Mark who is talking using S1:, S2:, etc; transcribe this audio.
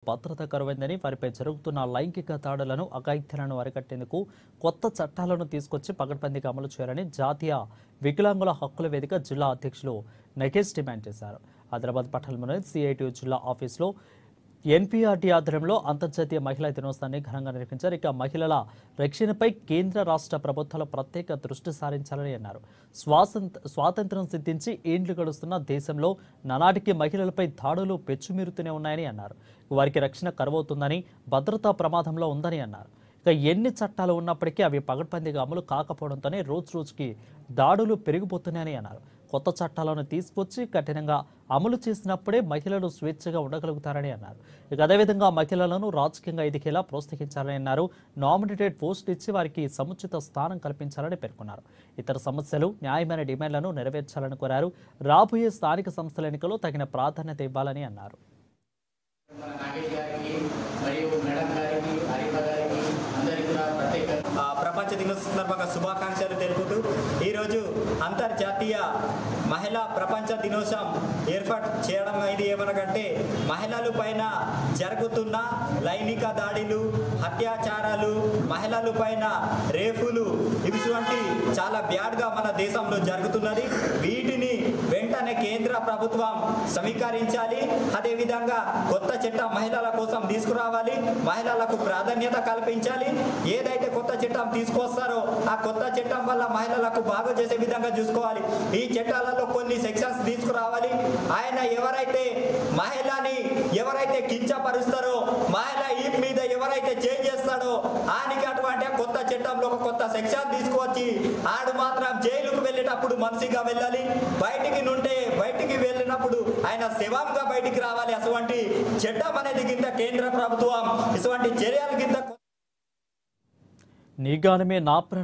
S1: భద్రత కరువైందని వారిపై జరుగుతున్న లైంగిక దాడులను అఘాయిత్యాలను అరికట్టేందుకు కొత్త చట్టాలను తీసుకొచ్చి పకడ్బందీగా అమలు చేయాలని జాతీయ వికలాంగుల హక్కుల వేదిక జిల్లా అధ్యక్షులు నగేష్ డిమాండ్ చేశారు. ఆదిలాబాద్ పట్టణంలోని సిఐటియు జిల్లా ఆఫీసులో ఎన్పీఆర్టీ ఆధ్వర్యంలో అంతర్జాతీయ మహిళా దినోత్సవాన్ని ఘనంగా నిర్వహించారు. ఇక మహిళల రక్షణపై కేంద్ర రాష్ట్ర ప్రభుత్వాలు ప్రత్యేక దృష్టి సారించాలని అన్నారు. స్వాతంత్ర్యం సిద్ధించి ఏండ్లు గడుస్తున్న దేశంలో నానాటికి మహిళలపై దాడులు పెచ్చుమీరుతూనే ఉన్నాయని అన్నారు. వారికి రక్షణ కరువవుతుందని, భద్రతా ప్రమాదంలో ఉందని అన్నారు. ఇక ఎన్ని చట్టాలు ఉన్నప్పటికీ అవి పకడ్బందీగా అమలు కాకపోవడంతోనే రోజుకి దాడులు పెరిగిపోతున్నాయని అన్నారు. కొత్త చట్టాలను తీసుకొచ్చి కఠినంగా అమలు చేసినప్పుడే మహిళలు స్వేచ్ఛగా ఉండగలుగుతారని అన్నారు. ఇక అదేవిధంగా మహిళలను రాజకీయంగా ఎదిగేలా ప్రోత్సహించాలని అన్నారు. నామినేటెడ్ పోస్టులు ఇచ్చి వారికి సముచిత స్థానం కల్పించాలని పేర్కొన్నారు. ఇతర సమస్యలు, న్యాయమైన డిమాండ్లను నెరవేర్చాలని కోరారు. రాబోయే స్థానిక సంస్థల ఎన్నికల్లో తగిన ప్రాధాన్యత ఇవ్వాలని అన్నారు.
S2: ప్రపంచ దినోత్సవ సందర్భంగా శుభాకాంక్షలు తెలుపుతూ ఈరోజు అంతర్జాతీయ మహిళా ప్రపంచ దినోత్సవం ఏర్పాటు చేయడం ఇది ఏమనకంటే మహిళల పైన జరుగుతున్న లైంగిక దాడులు, అత్యాచారాలు, మహిళల పైన రేపులు ఇటువంటి చాలా బ్యాడ్గా మన దేశంలో జరుగుతున్నది. వీటిని వెంటనే కేంద్ర ప్రభుత్వం సమీకరించాలి. అదేవిధంగా కొత్త చట్టం మహిళల కోసం తీసుకురావాలి. మహిళలకు ప్రాధాన్యత కల్పించాలి. ఏదైతే కొత్త చట్టం తీసుకొస్తారో ఆ కొత్త చట్టం వల్ల మహిళలకు బాగా చేసే విధంగా చూసుకోవాలి. ఈ చట్టాలలో కొన్ని సెక్షన్స్ తీసుకురావాలి. ఆయన ఎవరైతే కించపరుస్తారో, మహిళ ఈ మీద ఎవరైతే చేంజ్ చేస్తాడో ఆయనకి అటువంటి కొత్త చట్టంలో ఒక కొత్త సెక్షన్ తీసుకువచ్చి ఆడు మాత్రం జైలుకు వెళ్ళేటప్పుడు మనిషిగా వెళ్ళాలి. బయటికి వెళ్ళినప్పుడు ఆయన శవంగా బయటికి రావాలి. అటువంటి చట్టం అనేది కింద కేంద్ర ప్రభుత్వం ఇటువంటి చర్యల కింద
S1: నీ గానమే నా ప్రాణం